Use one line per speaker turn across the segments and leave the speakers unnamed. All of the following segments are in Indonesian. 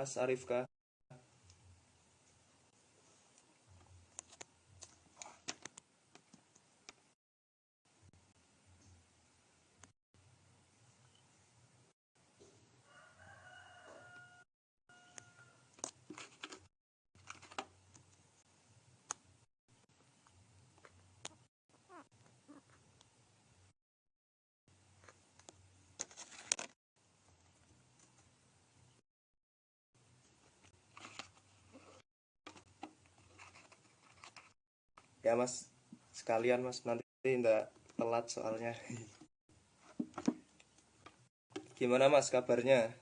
Mas Arifka. Ya Mas, sekalian Mas, nanti ndak telat soalnya. Gimana Mas kabarnya?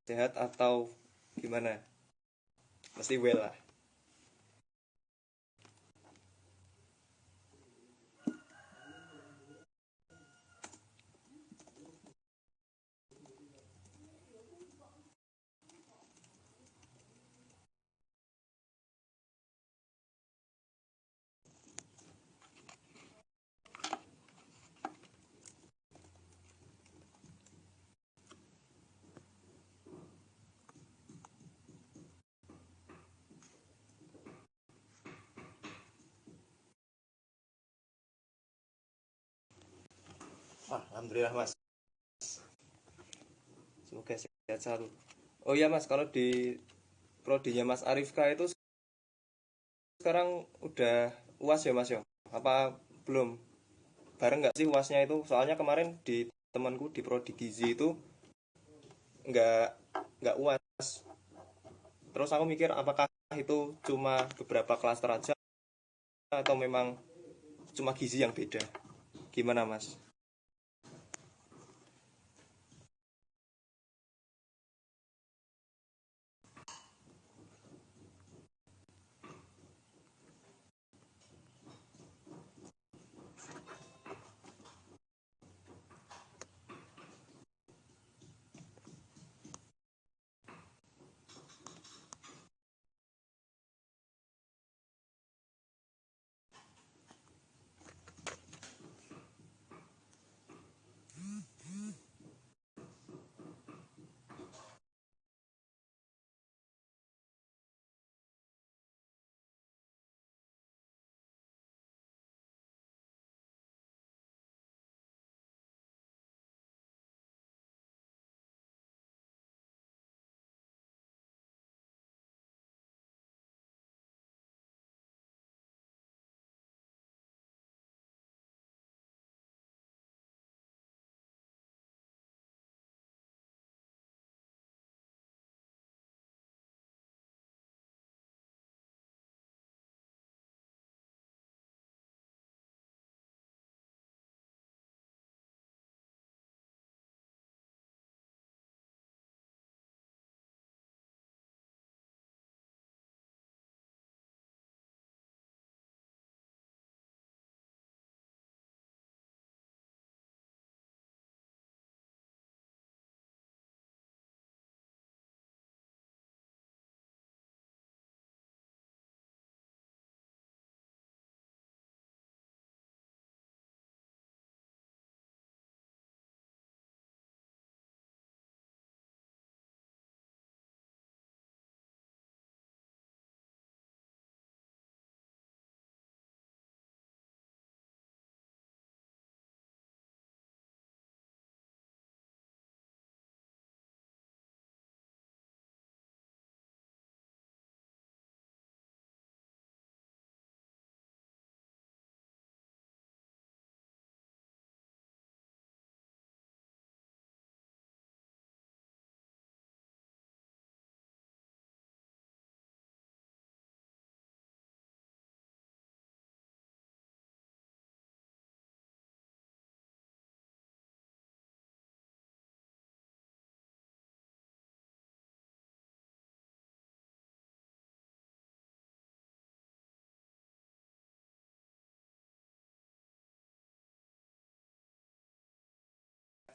Sehat atau gimana? Mesti well lah. Wah, alhamdulillah Mas. Semoga sehat selalu. Oh iya Mas, kalau di prodinya Mas Arifka itu sekarang udah UAS ya Mas ya? Apa belum? Bareng nggak sih UASnya itu? Soalnya kemarin di temanku di prodi gizi itu nggak nggak UAS. Terus aku mikir apakah itu cuma beberapa klaster aja atau memang cuma gizi yang beda? Gimana Mas?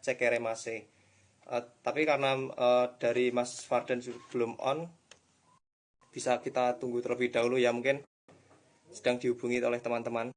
Cek masih. Tapi karena dari Mas Fardan belum on, bisa kita tunggu terlebih dahulu ya mungkin sedang dihubungi oleh teman-teman.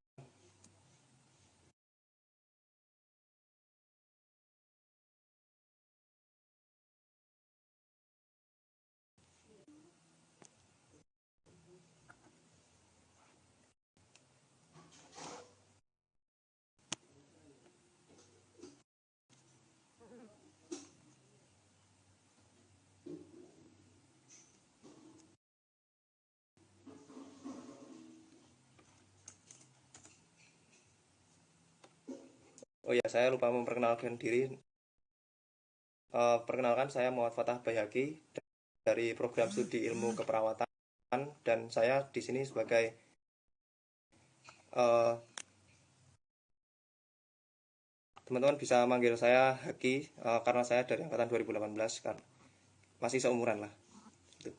Oh ya, saya lupa memperkenalkan diri. Perkenalkan, saya Muhammad Fatah Bayhaqi dari program studi ilmu keperawatan, dan saya di sini sebagai eh, teman-teman bisa manggil saya Haki, karena saya dari angkatan 2018 kan. Masih seumuran lah. Gitu.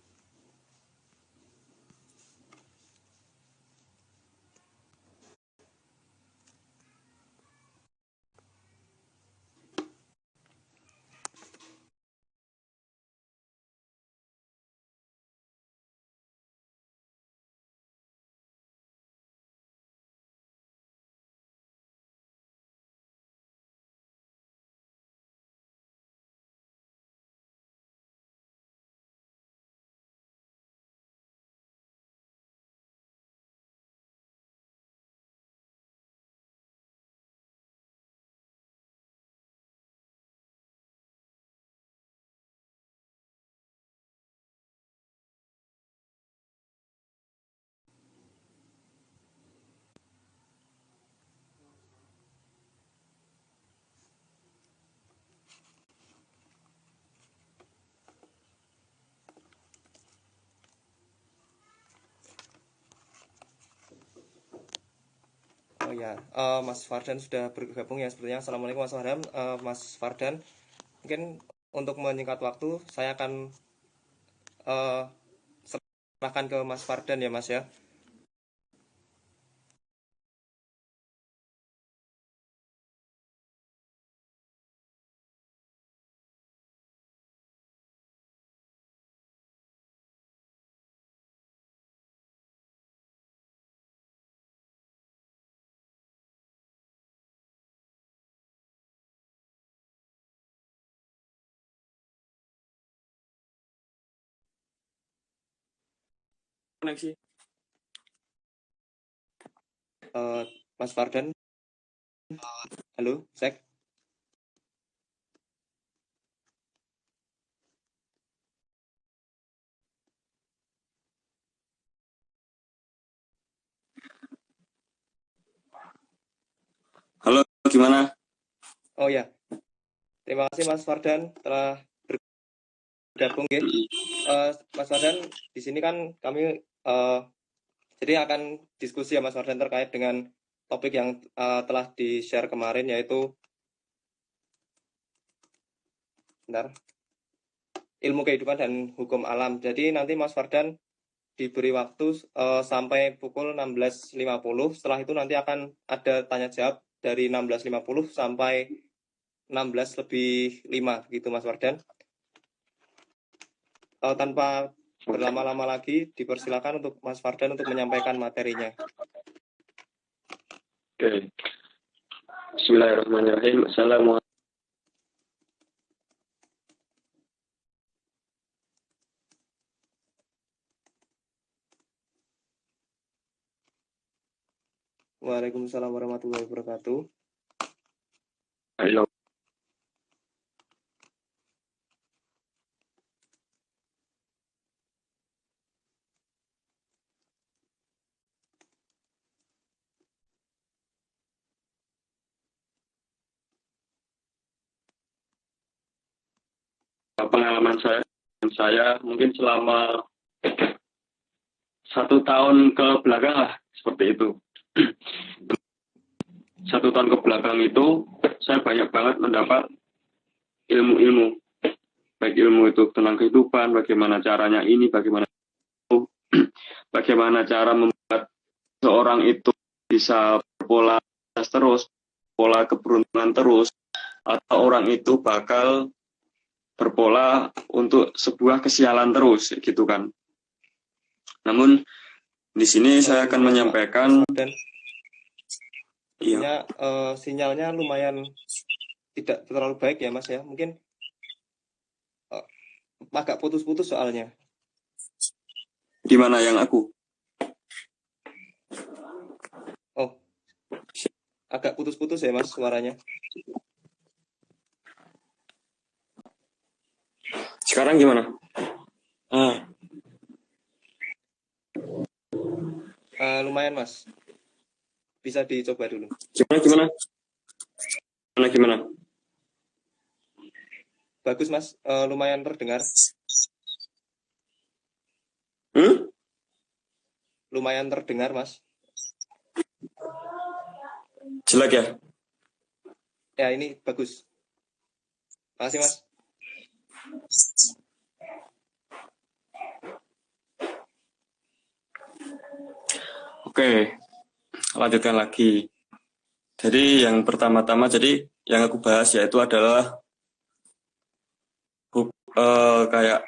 Oh ya, Mas Fardan sudah bergabung ya sepertinya. Assalamualaikum Mas Fardan. Mas Fardan, mungkin untuk menyingkat waktu, saya akan eh, serahkan ke Mas Fardan ya Mas ya.
Koneksi.
Mas Fardan, halo, cek.
Halo, gimana?
Oh ya, terima kasih Mas Fardan telah bergabung ya. Mas Fardan, di sini kan kami jadi akan diskusi ya Mas Fardan terkait dengan topik yang telah di-share kemarin, yaitu bentar, ilmu kehidupan dan hukum alam. Jadi nanti Mas Fardan diberi waktu sampai pukul 16.50. Setelah itu nanti akan ada tanya jawab dari 16.50 sampai 16 lebih 5 gitu Mas Fardan. Tanpa berlama-lama lagi, dipersilakan untuk Mas Fardan untuk menyampaikan materinya.
Oke. Bismillahirrahmanirrahim. Assalamualaikum.
Waalaikumsalam warahmatullahi wabarakatuh.
Halo. Pengalaman saya mungkin selama 1 tahun ke belakang lah, seperti itu. 1 tahun ke belakang itu saya banyak banget mendapat ilmu-ilmu, baik ilmu itu tentang kehidupan, bagaimana caranya ini, bagaimana itu, bagaimana cara membuat seorang itu bisa berpola terus, pola keberuntungan terus, atau orang itu bakal berpola untuk sebuah kesialan terus, gitu kan. Namun di sini saya akan menyampaikan,
dan
iya,
sinyalnya lumayan tidak terlalu baik ya Mas ya. Mungkin agak putus-putus soalnya.
di mana yang aku?
Oh, agak putus-putus ya Mas suaranya.
Sekarang gimana?
Lumayan Mas. Bisa dicoba dulu.
Gimana? Gimana?
Bagus Mas, lumayan terdengar. Lumayan terdengar Mas.
Jelek ya?
Ya ini bagus. Makasih Mas.
Oke, lanjutkan lagi. Jadi yang pertama-tama, jadi yang aku bahas yaitu adalah kayak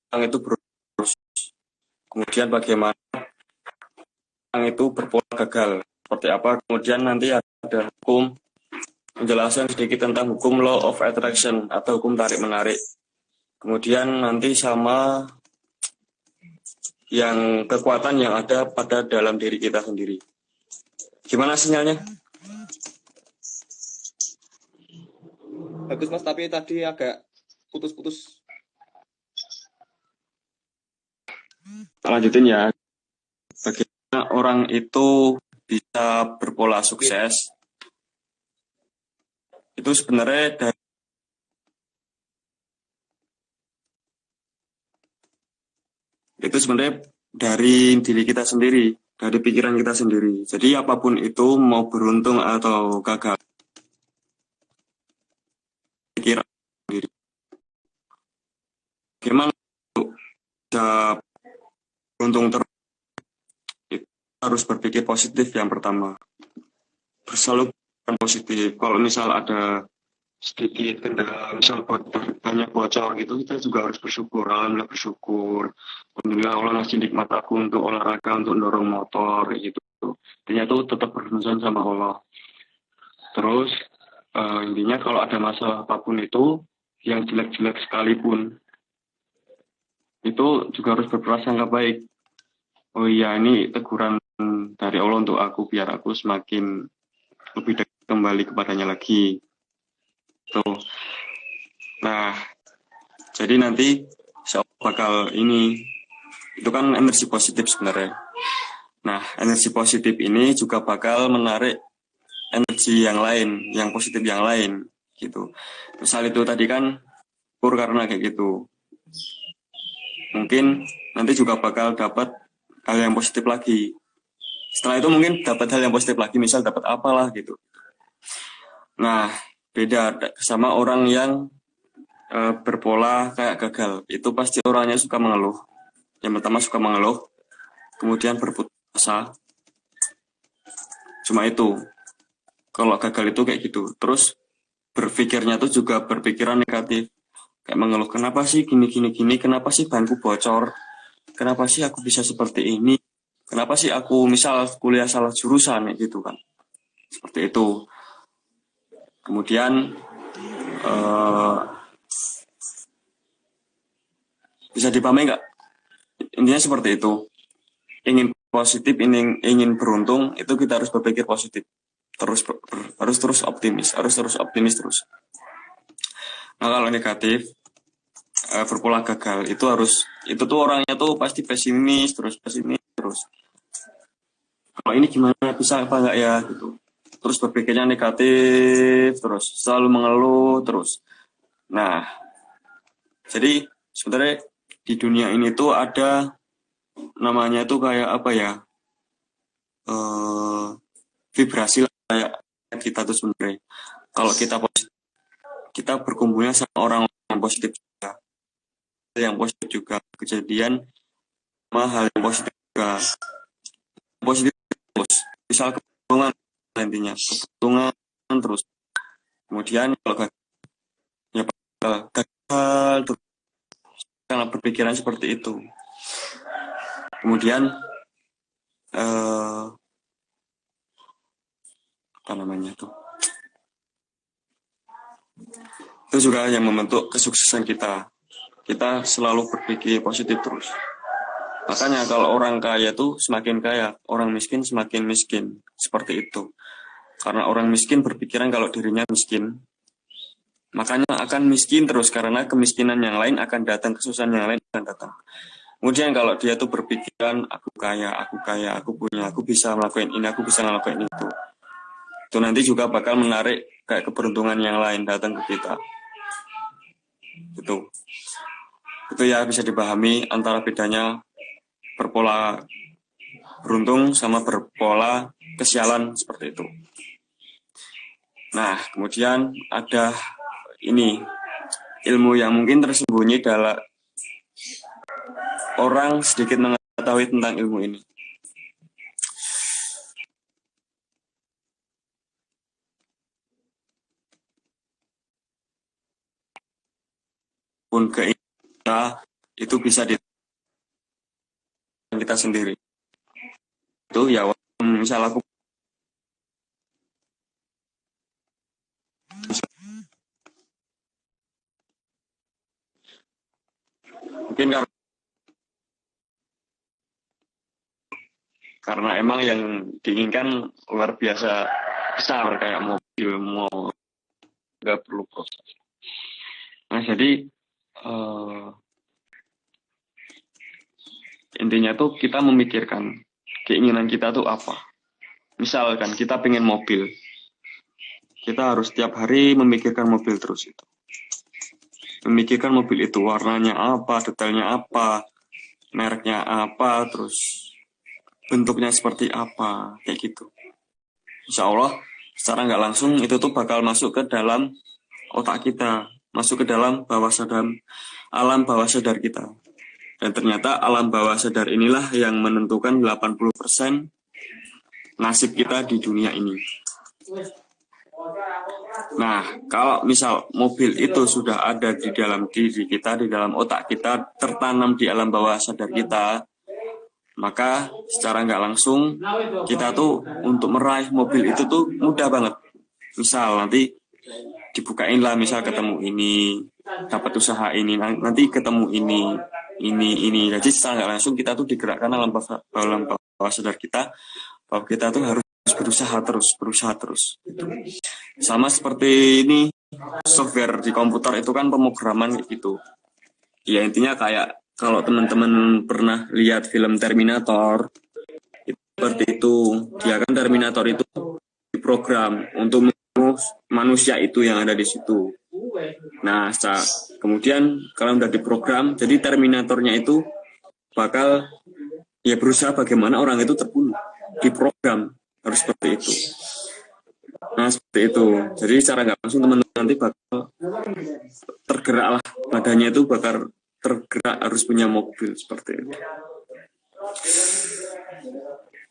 orang itu berurus. Kemudian bagaimana orang itu berpola gagal. Seperti apa? Kemudian nanti ada hukum, penjelasan sedikit tentang hukum law of attraction atau hukum tarik-menarik. Kemudian nanti sama yang kekuatan yang ada pada dalam diri kita sendiri. Gimana sinyalnya?
Bagus Mas, tapi tadi agak putus-putus.
Lanjutin ya. Bagaimana orang itu bisa berpola sukses? Itu sebenarnya dari diri kita sendiri, dari pikiran kita sendiri. Jadi apapun itu, mau beruntung atau gagal, pikiran sendiri. Gimana bisa beruntung terus? Itu harus berpikir positif yang pertama. Selalu positif. Kalau misal ada sedikit kendala, misal banyak bocor gitu, kita juga harus bersyukur. Alhamdulillah bersyukur. Alhamdulillah Allah ngasih nikmat aku untuk olahraga, untuk dorong motor gitu. Intinya tuh tetap berhubungan sama Allah. Terus intinya kalau ada masalah apapun itu, yang jelek-jelek sekalipun, itu juga harus berprasangka baik. Oh iya, ini teguran dari Allah untuk aku, biar aku semakin lebih dekat kembali kepadanya lagi. Tuh. Nah, jadi nanti bakal ini, itu kan energi positif sebenarnya. Nah, energi positif ini juga bakal menarik energi yang lain, yang positif yang lain, gitu. Misal itu tadi kan pur karena kayak gitu. Mungkin nanti juga bakal dapat hal yang positif lagi. Setelah itu mungkin dapat hal yang positif lagi, misal dapat apalah gitu. Nah, beda sama orang yang berpola kayak gagal. Itu pasti orangnya suka mengeluh. Yang pertama suka mengeluh, kemudian berputus asa. Cuma itu. Kalau gagal itu kayak gitu. Terus berpikirnya tuh juga berpikiran negatif. Kayak mengeluh, kenapa sih gini, kenapa sih banku bocor, kenapa sih aku bisa seperti ini, kenapa sih aku misal kuliah salah jurusan gitu kan. Seperti itu. Kemudian bisa dipahami nggak? Intinya seperti itu. Ingin positif, ingin beruntung, itu kita harus berpikir positif. Harus terus optimis, terus. Nah kalau negatif, berpola gagal, itu tuh orangnya tuh pasti pesimis terus. Kalau ini gimana, bisa apa enggak ya gitu. Terus berpikirnya negatif terus, selalu mengeluh terus. Nah, jadi sebenarnya di dunia ini tuh ada namanya tuh kayak apa ya? Vibrasi lah, kayak kita tuh sebenarnya. Kalau kita positif, kita berkumpulnya sama orang yang positif juga, kejadian sama hal yang positif juga. Positif terus, misal keuntungan intinya, keuntungan terus. Kemudian kalau gagal terus, karena berpikiran seperti itu. Kemudian apa namanya tuh? Itu juga yang membentuk kesuksesan kita. Kita selalu berpikir positif terus. Makanya kalau orang kaya tuh semakin kaya, orang miskin semakin miskin. Seperti itu. Karena orang miskin berpikiran kalau dirinya miskin, makanya akan miskin terus, karena kemiskinan yang lain akan datang, kesusahan yang lain akan datang. Kemudian kalau dia tuh berpikiran aku kaya, aku punya, aku bisa melakukan ini, aku bisa melakukan itu itu nanti juga bakal menarik kayak keberuntungan yang lain datang ke kita. Itu ya bisa dipahami antara bedanya berpola beruntung sama berpola kesialan seperti itu. Nah, kemudian ada ini ilmu yang mungkin tersembunyi dalam orang sedikit mengetahui tentang ilmu ini. Pun keinginan itu bisa di kita sendiri. Itu ya misal aku mungkin karena emang yang diinginkan luar biasa besar kayak mobil mau nggak perlu proses. Nah jadi intinya tuh kita memikirkan keinginan kita tuh apa. Misalkan kita pengen mobil, kita harus setiap hari memikirkan mobil terus itu. Memikirkan mobil itu warnanya apa, detailnya apa, mereknya apa, terus bentuknya seperti apa, kayak gitu. Insya Allah secara nggak langsung itu tuh bakal masuk ke dalam otak kita, masuk ke dalam bawah sadar, alam bawah sadar kita. Dan ternyata alam bawah sadar inilah yang menentukan 80% nasib kita di dunia ini. Nah, kalau misal mobil itu sudah ada di dalam diri kita, di dalam otak kita, tertanam di alam bawah sadar kita, maka secara nggak langsung kita tuh untuk meraih mobil itu tuh mudah banget. Misal nanti dibukain lah, misal ketemu ini, dapat usaha ini, nanti ketemu ini. Jadi secara nggak langsung kita tuh digerakkan alam bawah sadar kita, bahwa kita tuh harus berusaha terus. Sama seperti ini software di komputer itu kan pemrograman gitu. Ya intinya kayak kalau teman-teman pernah lihat film Terminator, seperti itu. Dia kan Terminator itu diprogram untuk membunuh manusia itu yang ada di situ. Nah, kemudian kalau udah diprogram, jadi Terminatornya itu bakal ya berusaha bagaimana orang itu terbunuh. Diprogram harus seperti itu. Nah, seperti itu. Jadi secara nggak langsung teman-teman nanti bakal tergerak lah. Badannya itu bakal tergerak harus punya mobil seperti itu.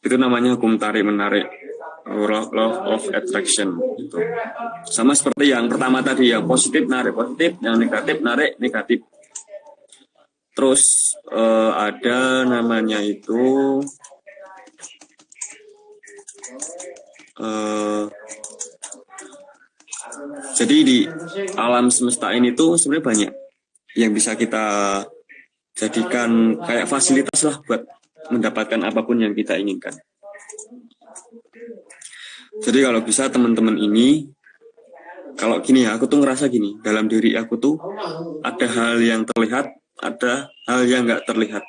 Itu namanya hukum tarik-menarik, law of attraction. Gitu. Sama seperti yang pertama tadi, yang positif narik positif, yang negatif narik negatif. Terus ada namanya itu jadi di alam semesta ini tuh sebenarnya banyak yang bisa kita jadikan kayak fasilitas lah buat mendapatkan apapun yang kita inginkan. Jadi kalau bisa teman-teman ini, kalau gini ya, aku tuh ngerasa gini, dalam diri aku tuh ada hal yang terlihat, ada hal yang nggak terlihat.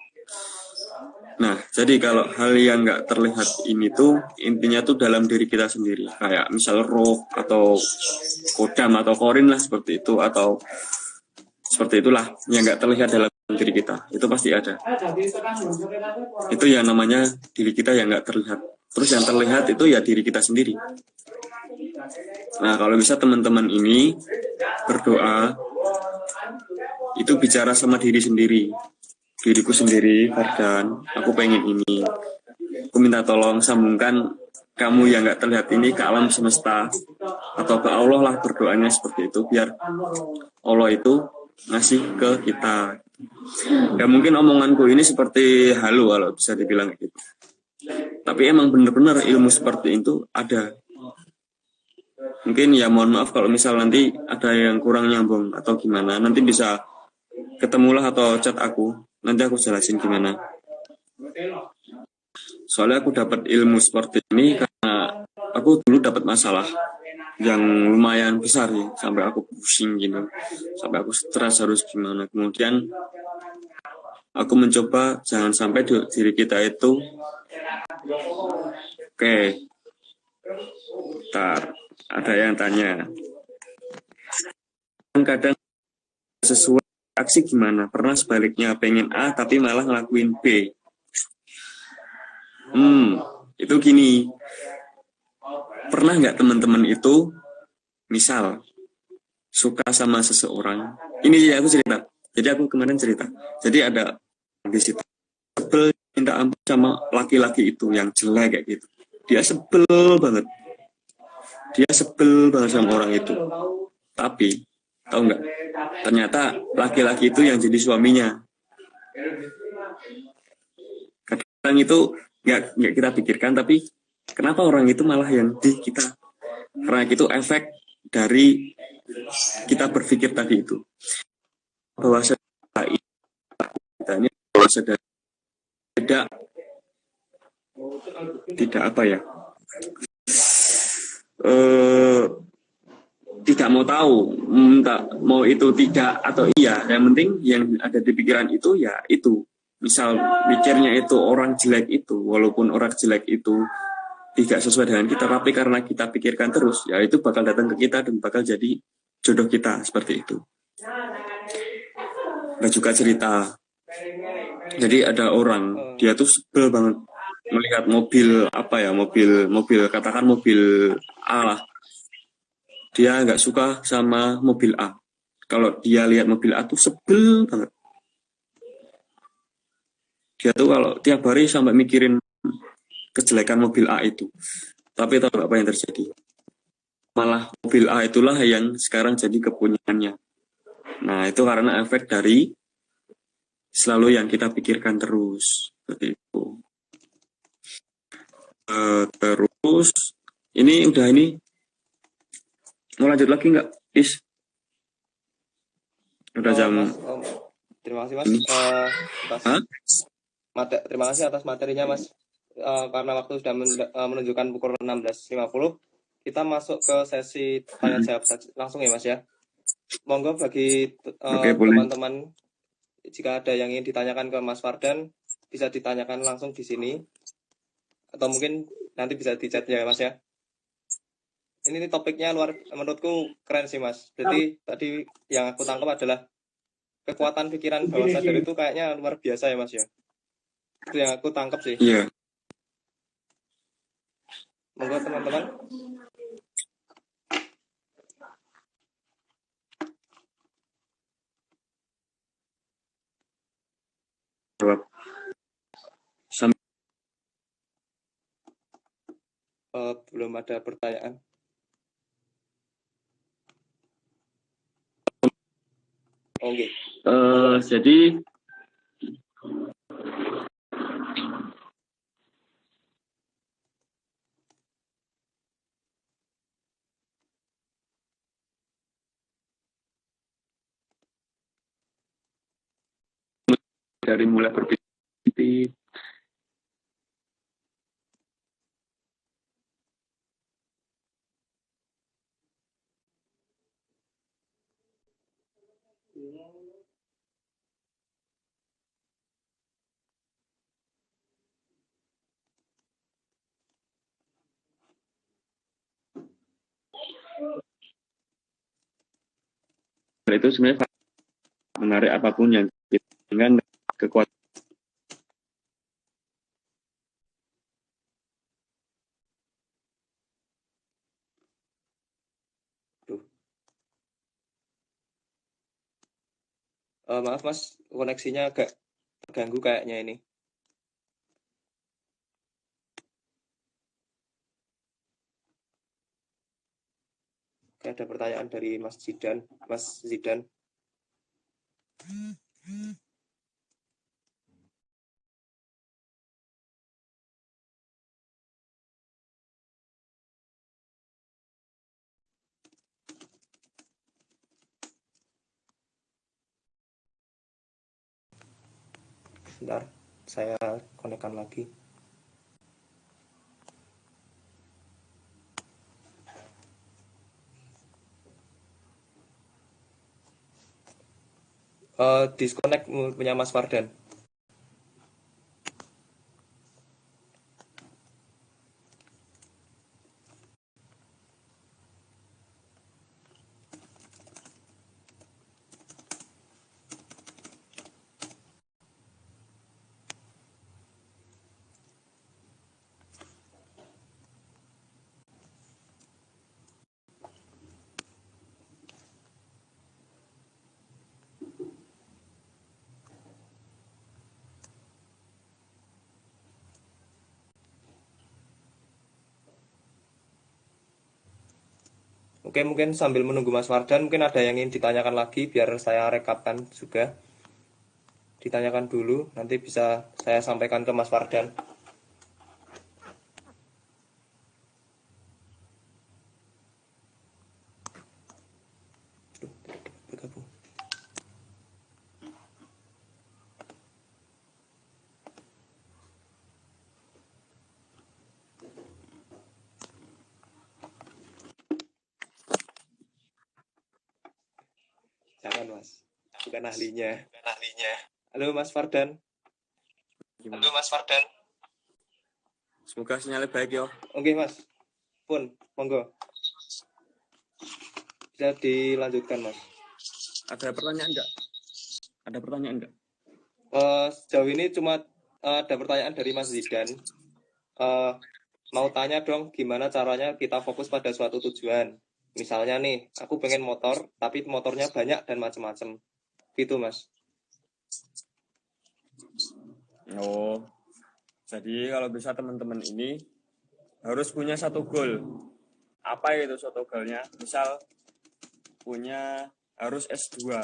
Nah, jadi kalau hal yang nggak terlihat ini tuh intinya tuh dalam diri kita sendiri, kayak misal roh atau kodam atau korin lah seperti itu, atau seperti itulah yang nggak terlihat dalam diri kita, itu pasti ada. Itu yang namanya diri kita yang nggak terlihat. Terus yang terlihat itu ya diri kita sendiri. Nah, kalau bisa teman-teman ini berdoa, itu bicara sama diri sendiri. Diriku sendiri, Fardan, aku pengen ini. Aku minta tolong sambungkan kamu yang nggak terlihat ini ke alam semesta. Atau ke Allah lah berdoanya seperti itu, biar Allah itu ngasih ke kita. Ya mungkin omonganku ini seperti halu kalau bisa dibilang gitu. Tapi emang benar-benar ilmu seperti itu ada. Mungkin ya mohon maaf kalau misal nanti ada yang kurang nyambung atau gimana. Nanti bisa ketemulah atau chat aku. Nanti aku jelasin gimana. Soalnya aku dapat ilmu seperti ini karena aku dulu dapat masalah yang lumayan besar ya, sampai aku pusing gitu, sampai aku stres harus gimana. Kemudian aku mencoba jangan sampai diri kita itu Bentar, ada yang tanya. Kadang sesuai aksi gimana? Pernah sebaliknya pengen A tapi malah ngelakuin B. Itu gini. Pernah nggak teman-teman itu misal suka sama seseorang? Ini aku cerita. Jadi aku kemarin cerita. Jadi ada di situ sebel minta ampun sama laki-laki itu yang jelek kayak gitu. Dia sebel banget. Dia sebel banget sama orang itu. Tapi tahu nggak? Ternyata laki-laki itu yang jadi suaminya. Kadang itu nggak kita pikirkan, tapi kenapa orang itu malah yang di kita? Karena itu efek dari kita berpikir tadi itu. Bahwa kita ini bahwa tidak apa ya? Tidak mau tahu, mau itu tidak atau iya, yang penting yang ada di pikiran itu ya itu. Misal mikirnya itu orang jelek itu, walaupun orang jelek itu tidak sesuai dengan kita, tapi karena kita pikirkan terus, ya itu bakal datang ke kita dan bakal jadi jodoh kita seperti itu. Nah juga cerita, jadi ada orang dia tuh sebel banget melihat mobil apa ya, mobil katakan mobil A lah. Dia nggak suka sama mobil A. Kalau dia lihat mobil A tuh sebel banget. Dia tuh kalau tiap hari sampai mikirin kejelekan mobil A itu. Tapi tahu apa yang terjadi? Malah mobil A itulah yang sekarang jadi kepunyaannya. Nah itu karena efek dari selalu yang kita pikirkan terus. Seperti itu. Terus ini udah ini mau lanjut lagi nggak, Is? Udah jam.
Mas, terima kasih Mas. Terima kasih atas materinya Mas. Karena waktu sudah menunjukkan pukul 16.50, kita masuk ke sesi tanya jawab langsung ya Mas ya. Monggo bagi teman-teman, jika ada yang ingin ditanyakan ke Mas Fardan, bisa ditanyakan langsung di sini, atau mungkin nanti bisa di chat ya Mas ya. Ini topiknya menurutku keren sih Mas. Jadi tadi yang aku tangkap adalah kekuatan pikiran bawah sadar itu kayaknya luar biasa ya Mas ya. Itu yang aku tangkap sih.
Iya.
Monggo teman-teman. Belum ada pertanyaan. Oke.
Jadi dari mulai berpikir itu sebenarnya menarik apapun yang dengan kekuatan.
Maaf Mas, koneksinya agak terganggu kayaknya ini. Oke, ada pertanyaan dari Mas Zidan. Bentar, saya konekkan lagi. Disconnect punya Mas Fardan. Oke, mungkin sambil menunggu Mas Fardan, mungkin ada yang ingin ditanyakan lagi, biar saya rekapkan juga. Ditanyakan dulu, nanti bisa saya sampaikan ke Mas Fardan. Bergabung. Jangan Mas, bukan ahlinya. Halo Mas Fardan.
Halo Mas Fardan. Semoga sinyalnya baik yo.
Oke Mas, pun monggo. Bisa dilanjutkan Mas.
Ada pertanyaan enggak?
Sejauh ini cuma ada pertanyaan dari Mas Zidan. Mau tanya dong, gimana caranya kita fokus pada suatu tujuan. Misalnya nih, aku pengen motor, tapi motornya banyak dan macam-macam. Gitu Mas.
Oh, jadi kalau bisa teman-teman ini harus punya satu goal. Apa itu satu goalnya? Misal harus S2.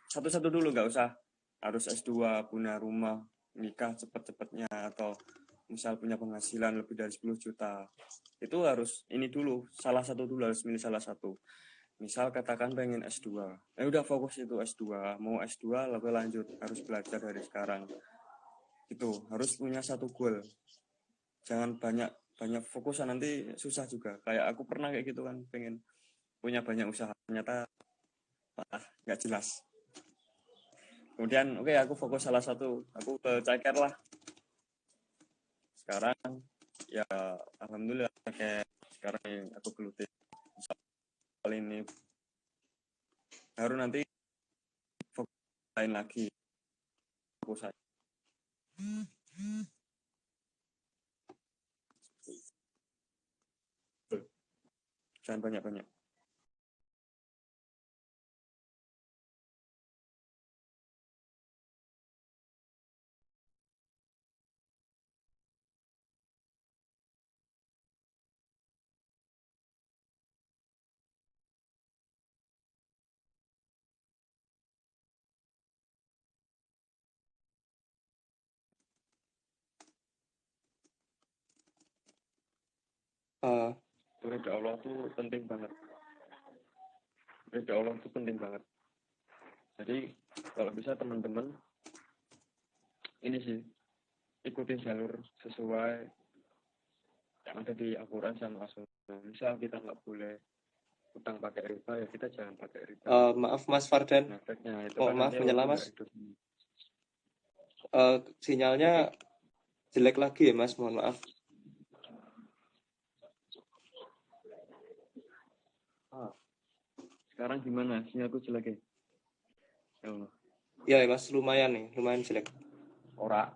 Satu-satu dulu, nggak usah harus S2, punya rumah, nikah cepet-cepetnya, atau misal punya penghasilan lebih dari 10 juta. Itu harus ini dulu, salah satu dulu, harus milih salah satu. Misal katakan pengen S2, udah fokus itu S2, mau S2 lalu lanjut, harus belajar dari sekarang. Itu harus punya satu goal. Jangan banyak fokusan, nanti susah juga. Kayak aku pernah kayak gitu kan, pengen punya banyak usaha, ternyata nggak jelas. Kemudian oke, aku fokus salah satu, aku ke Ceker lah. Sekarang ya alhamdulillah kayak sekarang yang aku geluti kali ini, baru nanti fokus lain lagi, fokus aja. Jangan banyak-banyak. Ridha Allah tuh penting banget. Ridha Allah tuh penting banget. Jadi kalau bisa teman-teman ini sih, ikutin jalur sesuai yang ada di Al-Quran sama As-Sunnah. Misal kita nggak boleh utang pakai riba, ya kita jangan pakai riba.
Maaf Mas Fardan,
Efeknya itu
oh,
kan
maaf menyela Mas.
hidup.
Sinyalnya jelek lagi ya Mas, mohon maaf.
Sekarang gimana? Sinyalku jelek ya? Ya Allah.
Ya Mas, lumayan jelek.
Ora.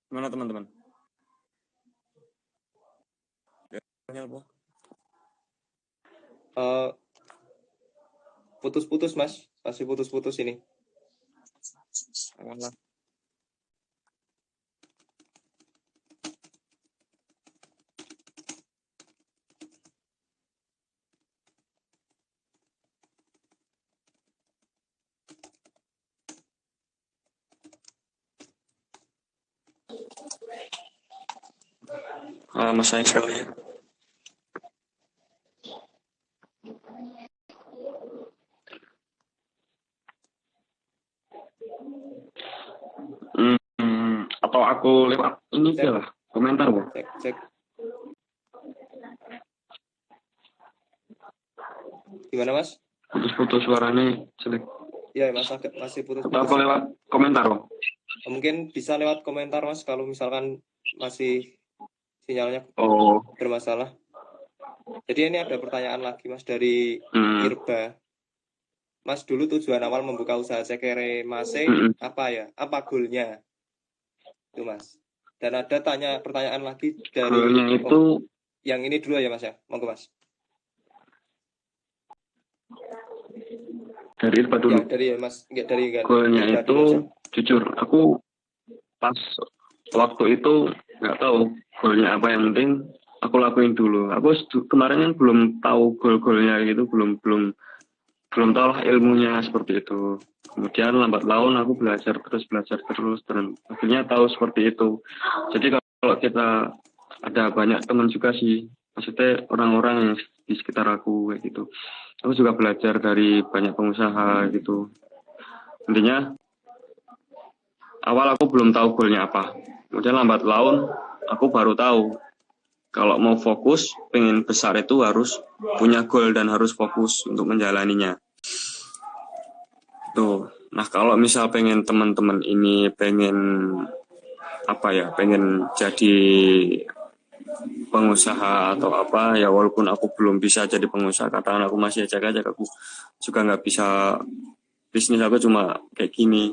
Gimana teman-teman?
Putus-putus Mas, masih putus-putus ini.
Allah. Mas sayang sekali. Atau aku lewat ini aja lah, komentar Bu.
Cek. Gimana Mas?
Putus-putus suaranya jelek.
Ya Mas, masih putus-putus.
Atau aku lewat komentar Bu.
Mungkin bisa lewat komentar Mas, kalau misalkan masih sinyalnya bermasalah. Jadi ini ada pertanyaan lagi Mas dari Irba. Mas, dulu tujuan awal membuka usaha Cekere Mase apa ya? Apa goalnya? Itu Mas. Dan ada pertanyaan lagi dari
goalnya itu
yang ini dulu ya Mas ya. Monggo Mas.
Dari Irfan dulu.
Ya dari Mas, enggak dari kan.
Goalnya
Irfan
itu,
dulu aja.
jujur, aku pas waktu itu nggak tahu goalnya apa, yang penting aku lakuin dulu. Aku kemarin kan belum tahu goal-goalnya gitu, belum tahu lah ilmunya seperti itu. Kemudian lambat laun aku belajar terus dan akhirnya tahu seperti itu. Jadi kalau kita ada banyak teman juga sih, maksudnya orang-orang yang di sekitar aku kayak gitu. Aku juga belajar dari banyak pengusaha gitu. Intinya awal aku belum tahu goalnya apa. Kemudian lambat laun aku baru tahu kalau mau fokus, pengen besar itu harus punya goal dan harus fokus untuk menjalaninya. Tuh. Nah, kalau misal pengen teman-teman ini pengen apa ya, pengen jadi pengusaha atau apa ya, walaupun aku belum bisa jadi pengusaha, katakan aku masih ajak-ajak, aku juga nggak bisa bisnis, aku cuma kayak gini,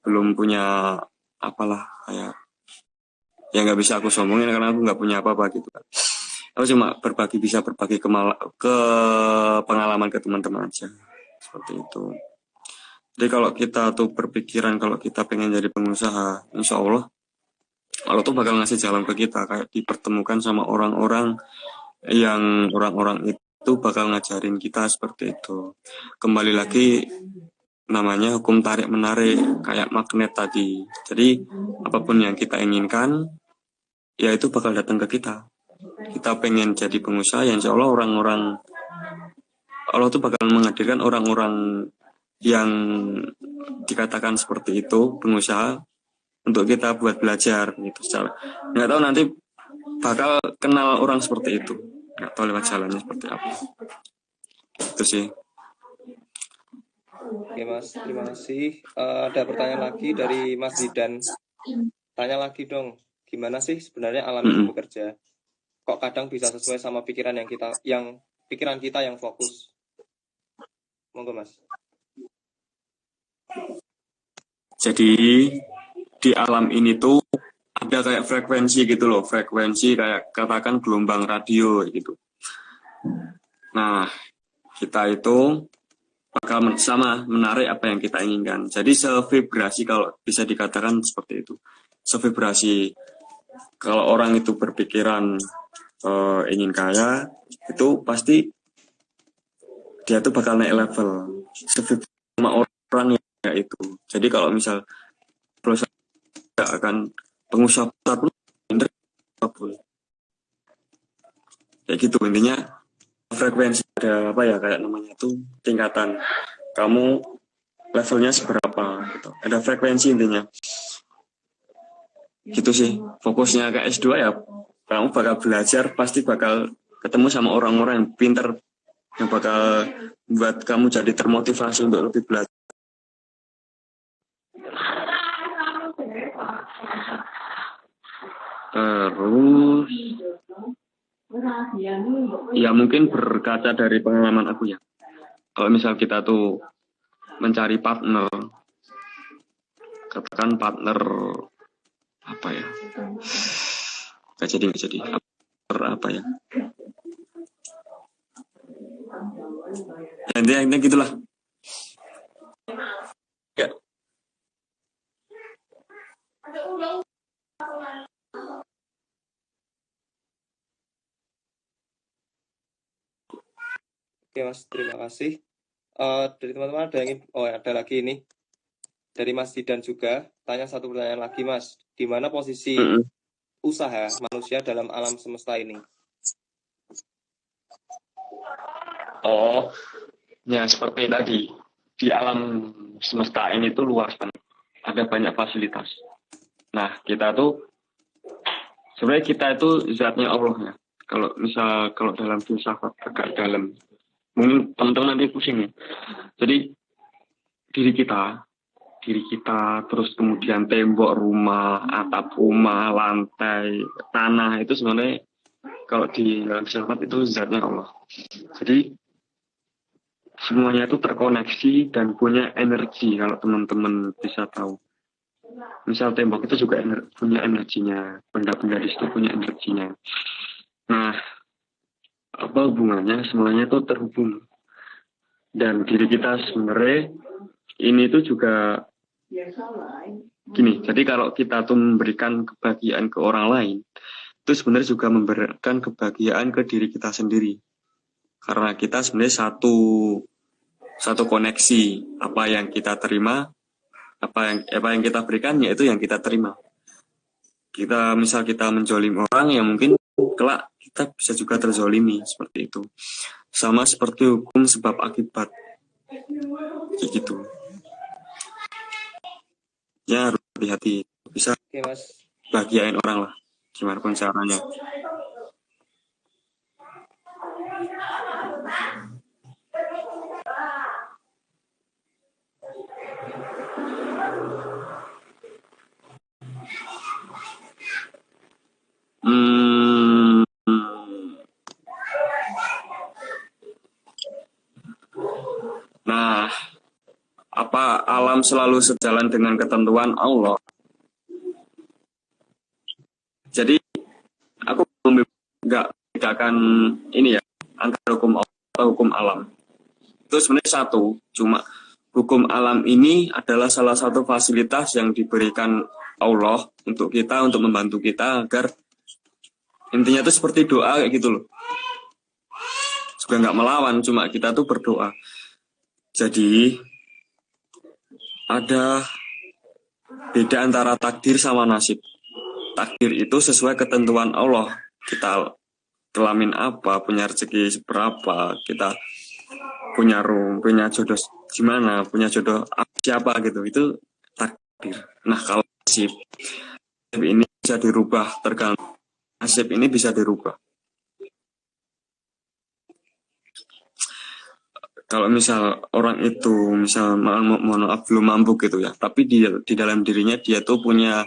belum punya apalah kayak ya nggak bisa aku sombongin karena aku nggak punya apa-apa gitu kan. Aku cuma bisa berbagi ke pengalaman ke teman-teman aja seperti itu. Jadi kalau kita tuh berpikiran kalau kita pengen jadi pengusaha, insya Allah Allah tuh bakal ngasih jalan ke kita, kayak dipertemukan sama orang-orang yang orang-orang itu bakal ngajarin kita seperti itu. Kembali lagi namanya hukum tarik menarik, kayak magnet tadi. Jadi apapun yang kita inginkan ya itu bakal datang ke kita. Kita pengen jadi pengusaha, ya insya Allah Allah tuh bakal menghadirkan orang-orang yang dikatakan seperti itu pengusaha untuk kita buat belajar gitu. Secara nggak tahu nanti bakal kenal orang seperti itu, nggak tahu lewat jalannya seperti apa. Itu sih.
Oke Mas, terima kasih. Ada pertanyaan lagi dari Mas Zidan. Tanya lagi dong, gimana sih sebenarnya alam itu bekerja? Kok kadang bisa sesuai sama pikiran pikiran kita yang fokus? Monggo Mas.
Jadi di alam ini tuh ada kayak frekuensi gitu loh, frekuensi kayak katakan gelombang radio gitu. Nah, kita itu bakal sama menarik apa yang kita inginkan. Jadi sevibrasi, kalau bisa dikatakan seperti itu. Sevibrasi. Kalau orang itu berpikiran ingin kaya, itu pasti dia tuh bakal naik level. Sevibrasi sama orang ya itu. Jadi kalau misal perusahaan akan pengusaha besar pun kayak gitu, intinya frekuensi ada apa ya, kayak namanya tuh tingkatan kamu levelnya seberapa gitu, ada frekuensi intinya gitu sih. Fokusnya ke S2 ya kamu bakal belajar, pasti bakal ketemu sama orang-orang yang pinter yang bakal buat kamu jadi termotivasi untuk lebih belajar. Terus ya mungkin berkaca dari pengalaman aku ya, kalau misal kita tuh mencari partner, katakan partner apa ya, nggak jadi partner apa ya, intinya gitulah ya.
Oke Mas, terima kasih. Dari teman-teman ada lagi ini dari Mas Zidan juga, tanya satu pertanyaan lagi Mas, di mana posisi usaha manusia dalam alam semesta ini?
Oh ya, seperti tadi, di alam semesta ini tuh luas banget, ada banyak fasilitas. Nah kita tuh sebenarnya kita itu zatnya Allah ya. Kalau misal dalam filsafat agak dalam, mungkin teman-teman nanti pusing ya. Jadi diri kita, terus kemudian tembok rumah, atap rumah, lantai, tanah, itu sebenarnya kalau di dalam filsafat itu zatnya Allah. Jadi semuanya itu terkoneksi dan punya energi, kalau teman-teman bisa tahu. Misal tembok itu juga punya energinya, benda-benda di situ punya energinya. Nah, apa hubungannya? Semuanya itu terhubung. Dan diri kita sebenarnya ini tuh juga gini, jadi kalau kita tuh memberikan kebahagiaan ke orang lain, itu sebenarnya juga memberikan kebahagiaan ke diri kita sendiri. Karena kita sebenarnya satu koneksi, apa yang kita terima, apa yang kita berikan, yaitu yang kita terima. Misal kita menzolim orang, yang mungkin kelak kita bisa juga terzolimi, seperti itu. Sama seperti hukum sebab akibat, kayak gitu. Ya harus hati-hati, bisa
Oke Mas.
bahagiain orang lah, gimana pun caranya. Nah, apa alam selalu sejalan dengan ketentuan Allah? Jadi aku nggak bedakan ini ya antara hukum Allah atau hukum alam. Itu sebenarnya satu, cuma hukum alam ini adalah salah satu fasilitas yang diberikan Allah untuk kita, untuk membantu kita agar intinya itu seperti doa kayak gitu loh. Juga nggak melawan, cuma kita tuh berdoa. Jadi ada beda antara takdir sama nasib. Takdir itu sesuai ketentuan Allah. Kita kelamin apa, punya rezeki seberapa, kita punya jodoh gimana, punya jodoh siapa gitu. Itu takdir. Nah, kalau nasib ini bisa dirubah, tergantung nasib ini bisa dirubah. Kalau misal orang itu misal mohon maaf belum mampu gitu ya, tapi di dalam dirinya dia tuh punya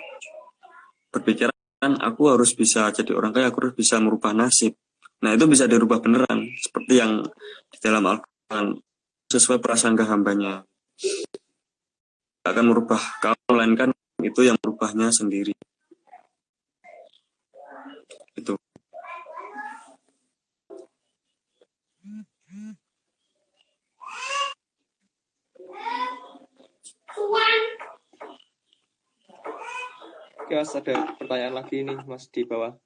berpikiran aku harus bisa jadi orang kaya, aku harus bisa merubah nasib. Nah itu bisa dirubah beneran, seperti yang di dalam Al-Quran, sesuai prasangka hambanya. Akan merubah kalau melainkan itu yang merubahnya sendiri. Itu.
Oke Mas, ada pertanyaan lagi nih Mas di bawah.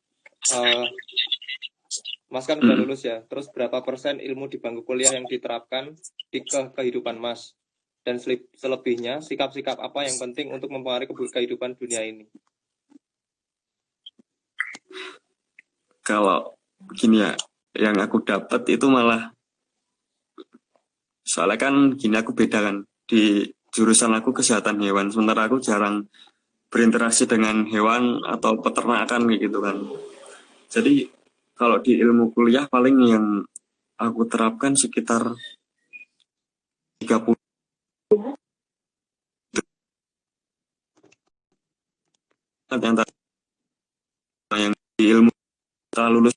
Mas kan udah lulus ya, terus berapa persen ilmu di bangku kuliah yang diterapkan di kehidupan Mas? Dan selebihnya, sikap-sikap apa yang penting untuk mempengaruhi kehidupan dunia ini?
Kalau begini ya, yang aku dapat itu malah, soalnya kan gini aku beda kan, di jurusan aku kesehatan hewan, sementara aku jarang berinteraksi dengan hewan atau peternakan gitu kan. Jadi kalau di ilmu kuliah paling yang aku terapkan sekitar 30 yang di ilmu setelah lulus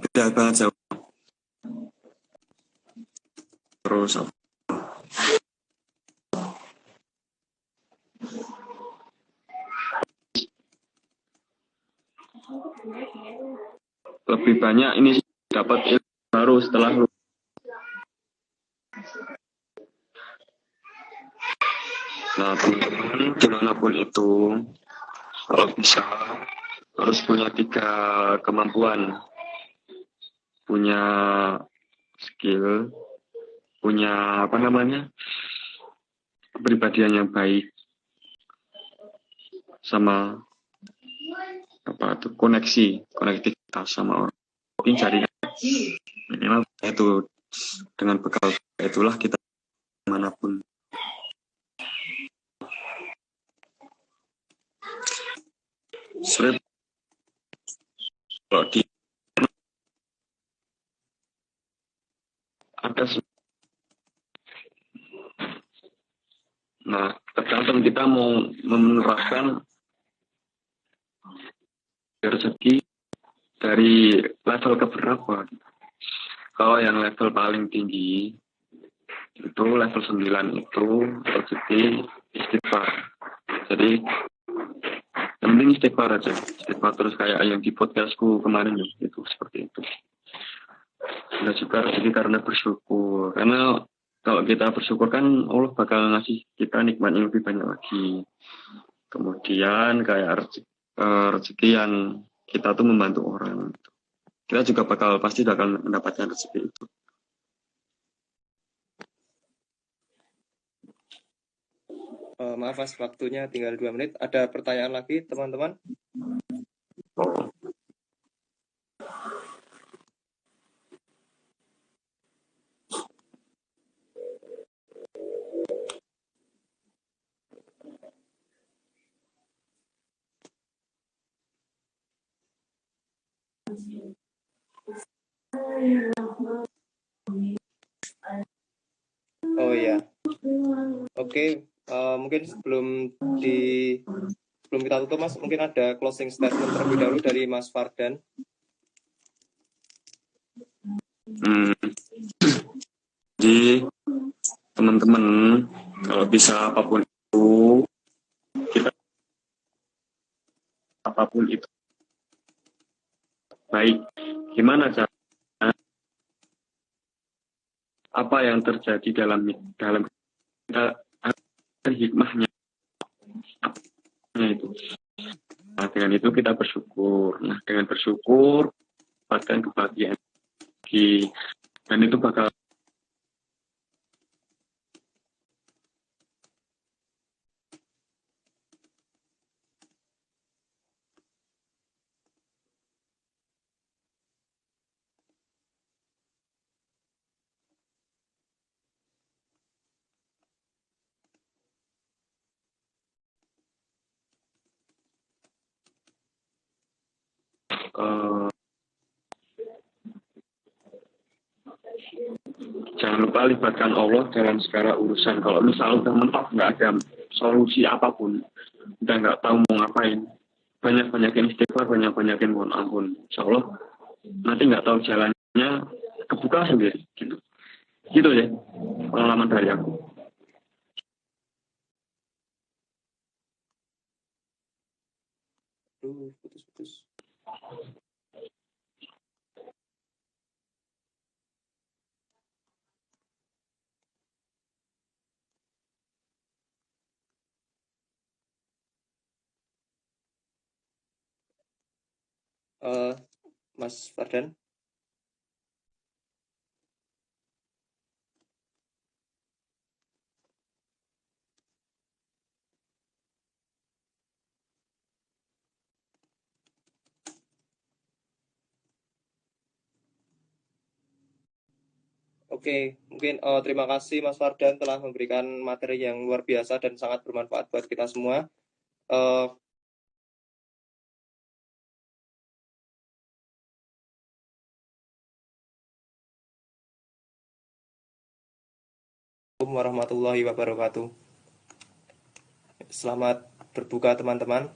beda banget jauh. Terus lebih banyak ini dapat ilmu baru setelah lulus. Nah teman-teman dimanapun itu, kalau bisa harus punya 3 kemampuan, punya skill, punya kepribadian yang baik, sama konektivitas sama orang. Mungkin jaringan minimal itu, dengan bekal itulah kita manapun. Kalau di ada, nah tergantung kita mau menerapkan rezeki dari level keberapa. Kalau yang level paling tinggi itu level 9 itu rezeki istighfar. Jadi yang penting istighfar aja, istighfar terus kayak yang di podcastku kemarin itu seperti itu. ada juga rezeki karena bersyukur. Karena kalau kita bersyukur kan Allah bakal ngasih kita nikmat yang lebih banyak lagi. Kemudian kayak rezeki yang kita tuh membantu orang. Kita juga pasti akan mendapatkan rezeki itu.
Maaf Mas, waktunya tinggal 2 menit. Ada pertanyaan lagi teman-teman? Oh iya. Oke, mungkin sebelum kita tutup Mas, mungkin ada closing statement terlebih dahulu dari Mas Fardan.
Jadi teman-teman, kalau bisa apapun itu baik, gimana caranya, apa yang terjadi dalam kita, hikmahnya itu. Nah, dengan itu kita bersyukur. Nah, dengan bersyukur dapatkan kebahagiaan dan itu bakal jangan lupa libatkan Allah dalam segala urusan. Kalau misal udah mentok nggak ada solusi apapun, udah nggak tahu mau ngapain, banyak-banyakin istighfar, banyak-banyakin mohon ampun. Insya Allah nanti nggak tahu jalannya kebuka sendiri. Gitu ya pengalaman dari aku.
Putus. Mas Fardan. Oke, mungkin terima kasih Mas Fardan telah memberikan materi yang luar biasa dan sangat bermanfaat buat kita semua. Assalamualaikum warahmatullahi wabarakatuh. Selamat berbuka teman-teman.